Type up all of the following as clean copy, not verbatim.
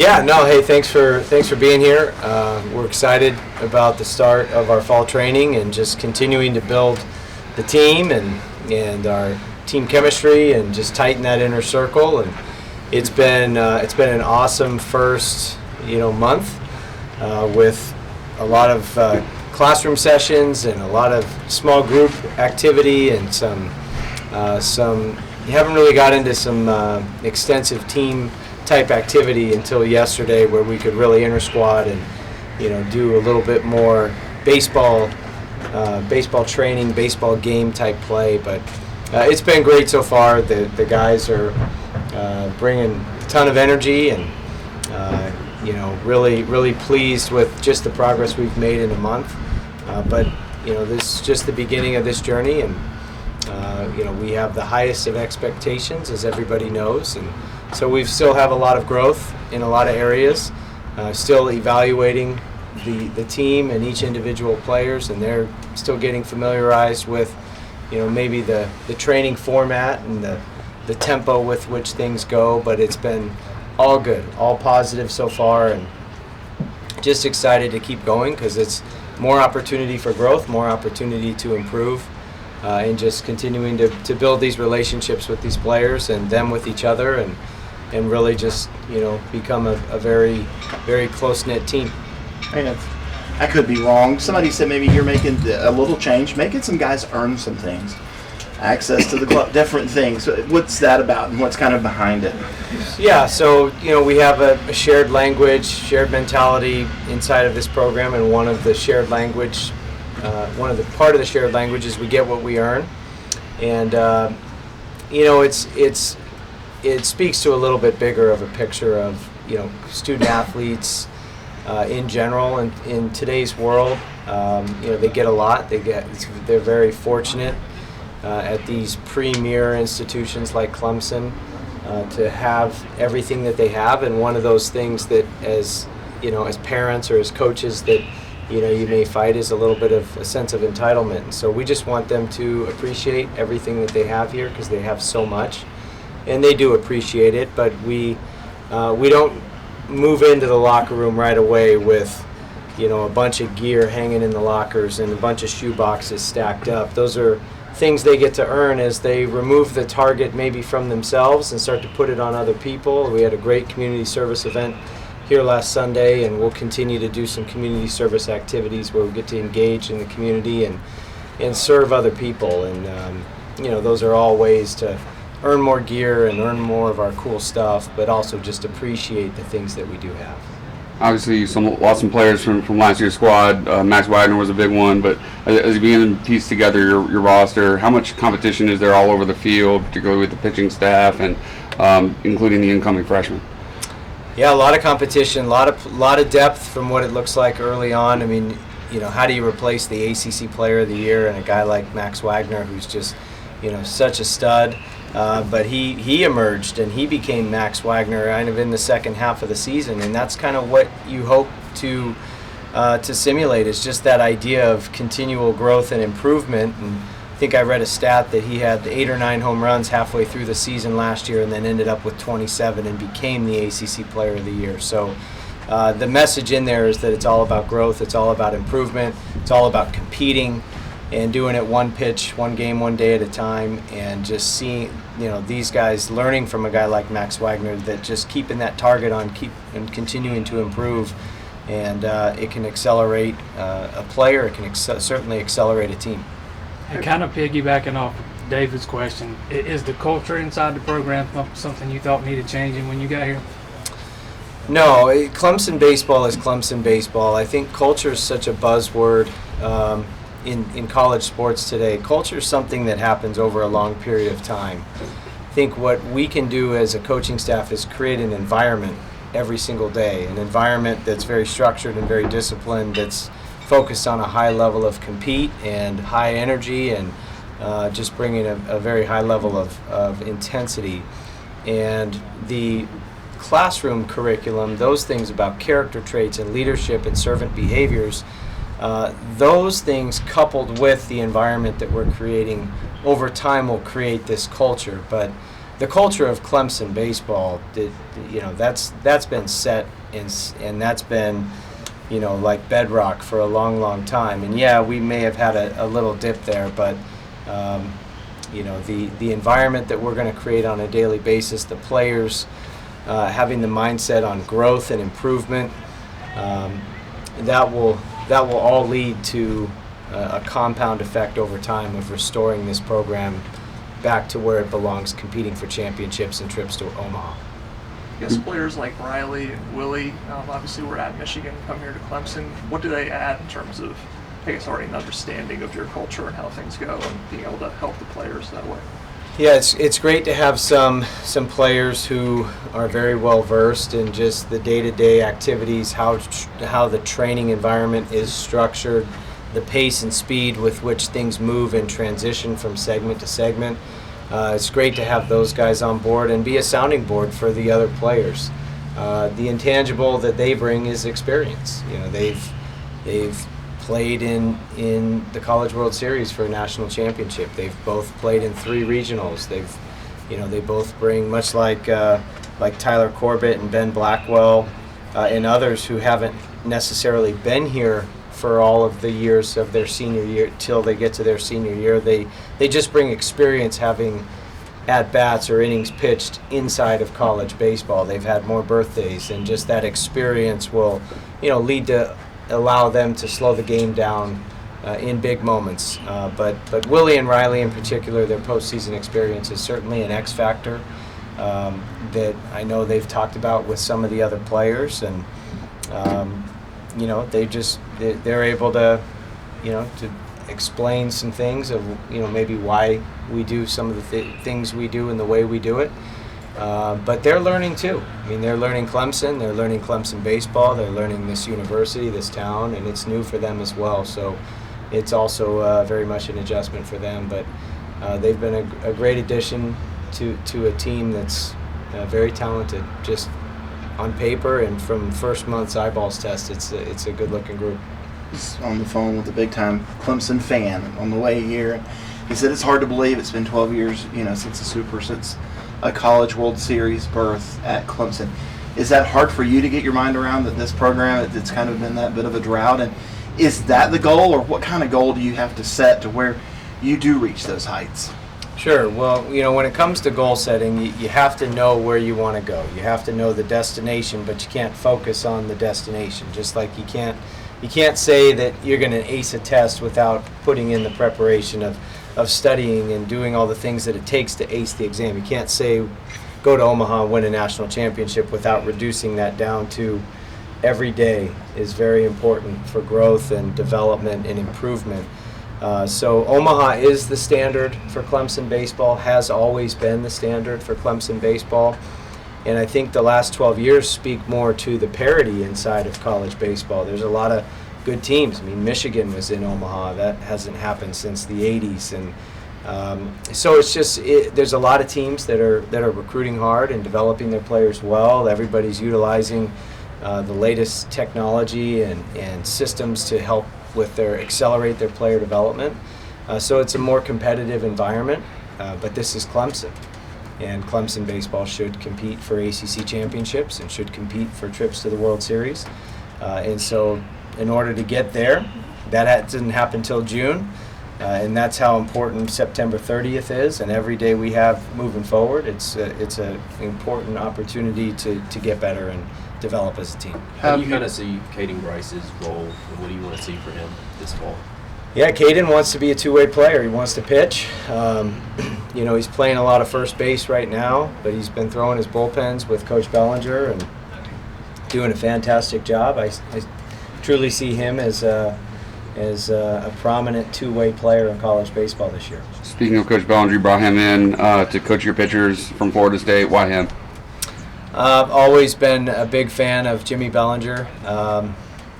Yeah, no, hey, thanks for being here. We're excited about the start of our fall training and just continuing to build the team and our team chemistry and just tighten that inner circle. And it's been an awesome first month with a lot of classroom sessions and a lot of small group activity and some you haven't really got into some extensive team type activity until yesterday, where we could really inter squad and do a little bit more baseball training, baseball game type play. But it's been great so far. The guys are bringing a ton of energy, and really pleased with just the progress we've made in a month. But this is just the beginning of this journey, and we have the highest of expectations, as everybody knows, and so we still have a lot of growth in a lot of areas, still evaluating the team and each individual players, and they're still getting familiarized with maybe the training format and the tempo with which things go. But it's been all good, all positive so far, and just excited to keep going because it's more opportunity for growth, more opportunity to improve, and just continuing to build these relationships with these players and them with each other, and really just become a very, very close-knit team. I could be wrong. Somebody said maybe you're making a little change, making some guys earn some things, access to the club, different things. What's that about, and what's kind of behind it? Yeah, so we have a shared language, shared mentality inside of this program, and one of the shared language, part of the shared language is we get what we earn, and it speaks to a little bit bigger of a picture of student athletes in general, and in today's world. They get a lot. They're very fortunate at these premier institutions like Clemson to have everything that they have, and one of those things that as parents or as coaches that you may fight is a little bit of a sense of entitlement. And so we just want them to appreciate everything that they have here, because they have so much. And they do appreciate it, but we don't move into the locker room right away with a bunch of gear hanging in the lockers and a bunch of shoe boxes stacked up. Those are things they get to earn as they remove the target maybe from themselves and start to put it on other people. We had a great community service event here last Sunday, and we'll continue to do some community service activities where we get to engage in the community and serve other people. And those are all ways to earn more gear and earn more of our cool stuff, but also just appreciate the things that we do have. Obviously, lost some players from last year's squad. Max Wagner was a big one, but as you begin to piece together your roster, how much competition is there all over the field, particularly with the pitching staff and including the incoming freshmen? Yeah, a lot of competition, a lot of depth from what it looks like early on. I mean, how do you replace the ACC Player of the Year and a guy like Max Wagner, who's just such a stud? But he emerged and he became Max Wagner kind of in the second half of the season, and that's kind of what you hope to simulate, is just that idea of continual growth and improvement. And I think I read a stat that he had 8 or 9 home runs halfway through the season last year, and then ended up with 27 and became the ACC Player of the Year. So the message in there is that it's all about growth, it's all about improvement, it's all about competing and doing it one pitch, one game, one day at a time, and just seeing these guys learning from a guy like Max Wagner, that just keeping that target on, and continuing to improve, and it can accelerate a player. It can certainly accelerate a team. And kind of piggybacking off David's question, is the culture inside the program something you thought needed changing when you got here? No, Clemson baseball is Clemson baseball. I think culture is such a buzzword in college sports today. Culture is something that happens over a long period of time. I think what we can do as a coaching staff is create an environment every single day, an environment that's very structured and very disciplined, that's focused on a high level of compete and high energy, and just bringing a very high level of intensity. And the classroom curriculum, those things about character traits and leadership and servant behaviors, those things coupled with the environment that we're creating over time will create this culture. But the culture of Clemson baseball, that's been set and that's been, like bedrock for a long, long time. And yeah, we may have had a little dip there, but the environment that we're going to create on a daily basis, the players having the mindset on growth and improvement, that will all lead to a compound effect over time of restoring this program back to where it belongs, competing for championships and trips to Omaha. I guess players like Riley and Willie, obviously we're at Michigan, come here to Clemson. What do they add in terms of, I guess, already an understanding of your culture and how things go and being able to help the players that way? Yeah, it's great to have some players who are very well versed in just the day-to-day activities, how the training environment is structured, the pace and speed with which things move and transition from segment to segment. It's great to have those guys on board and be a sounding board for the other players. The intangible that they bring is experience. They've played in the College World Series for a national championship. They've both played in 3 regionals. They both bring, much like Tyler Corbett and Ben Blackwell and others who haven't necessarily been here for all of the years of their senior year till they get to their senior year. They just bring experience having at-bats or innings pitched inside of college baseball. They've had more birthdays, and just that experience will lead to allow them to slow the game down in big moments. But Willie and Riley in particular, their postseason experience is certainly an X factor that I know they've talked about with some of the other players, and they're able to to explain some things of maybe why we do some of the things we do and the way we do it. But they're learning too. I mean, they're learning Clemson, they're learning Clemson baseball, they're learning this university, this town, and it's new for them as well. So it's also very much an adjustment for them. But they've been a great addition to a team that's very talented. Just on paper and from first month's eyeballs test, it's a good-looking group. On the phone with a big-time Clemson fan on the way here. He said it's hard to believe it's been 12 years, since a College World Series berth at Clemson. Is that hard for you to get your mind around that this program, it's kind of been that bit of a drought? And is that the goal, or what kind of goal do you have to set to where you do reach those heights? Sure. Well, when it comes to goal setting, you have to know where you want to go. You have to know the destination, but you can't focus on the destination. Just like you can't say that you're going to ace a test without putting in the preparation of studying and doing all the things that it takes to ace the exam. You can't say go to Omaha and win a national championship without reducing that down to every day is very important for growth and development and improvement. So Omaha is the standard for Clemson baseball, has always been the standard for Clemson baseball. And I think the last 12 years speak more to the parity inside of college baseball. There's a lot of good teams. I mean, Michigan was in Omaha. That hasn't happened since the 80s. And so it's just there's a lot of teams that are recruiting hard and developing their players well. Everybody's utilizing the latest technology and systems to help accelerate their player development. So it's a more competitive environment, but this is Clemson. And Clemson baseball should compete for ACC championships and should compete for trips to the World Series. And so in order to get there, that didn't happen until June. And that's how important September 30th is. And every day we have moving forward, it's an important opportunity to get better and develop as a team. How do you kind of see Caden Bryce's role, and what do you want to see for him this fall? Yeah, Caden wants to be a two-way player. He wants to pitch. He's playing a lot of first base right now, but he's been throwing his bullpens with Coach Bellinger and doing a fantastic job. I truly see him as a prominent two-way player in college baseball this year. Speaking of Coach Bellinger, you brought him in to coach your pitchers from Florida State. Why him? I've always been a big fan of Jimmy Bellinger.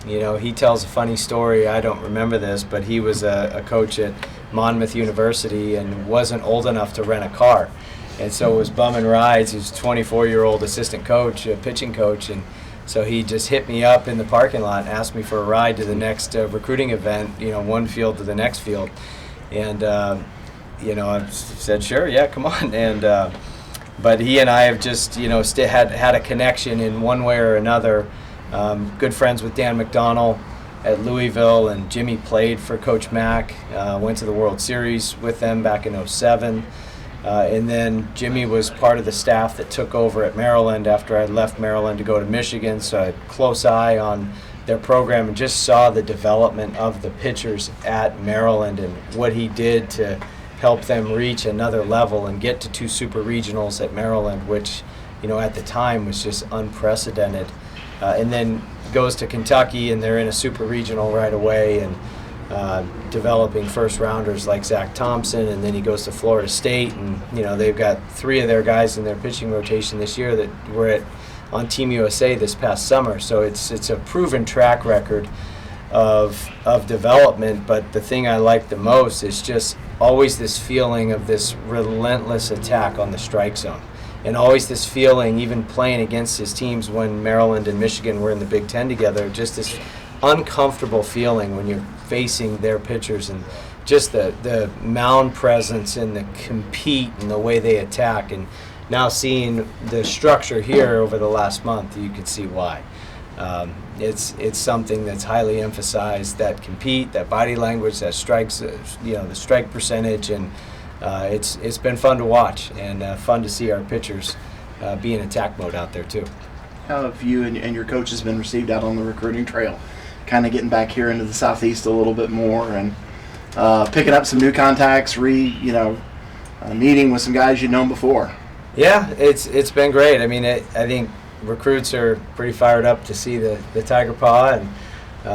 He tells a funny story. I don't remember this, but he was a coach at Monmouth University and wasn't old enough to rent a car. And so was bumming rides. He was a 24-year-old assistant coach, a pitching coach. And so he just hit me up in the parking lot and asked me for a ride to the next recruiting event, one field to the next field. And, I said, sure, yeah, come on. And but he and I have just had a connection in one way or another. Good friends with Dan McDonnell at Louisville, and Jimmy played for Coach Mack. Went to the World Series with them back in '07. And then Jimmy was part of the staff that took over at Maryland after I left Maryland to go to Michigan, so I had a close eye on their program and just saw the development of the pitchers at Maryland and what he did to help them reach another level and get to 2 super regionals at Maryland, which at the time was just unprecedented. And then goes to Kentucky, and they're in a super regional right away, and developing first rounders like Zach Thompson, and then he goes to Florida State, and they've got 3 of their guys in their pitching rotation this year that were on Team USA this past summer. So it's a proven track record of development. But the thing I like the most is just always this feeling of this relentless attack on the strike zone. And always this feeling, even playing against his teams when Maryland and Michigan were in the Big Ten together, just this uncomfortable feeling when you're facing their pitchers, and just the mound presence and the compete and the way they attack. And now seeing the structure here over the last month, you can see why. It's something that's highly emphasized, that compete, that body language, that strikes, the strike percentage, and it's been fun to watch and fun to see our pitchers be in attack mode out there too. How have you and your coaches been received out on the recruiting trail? Kind of getting back here into the Southeast a little bit more and picking up some new contacts, meeting with some guys you'd known before. Yeah, it's been great. I mean, I think recruits are pretty fired up to see the Tiger Paw, and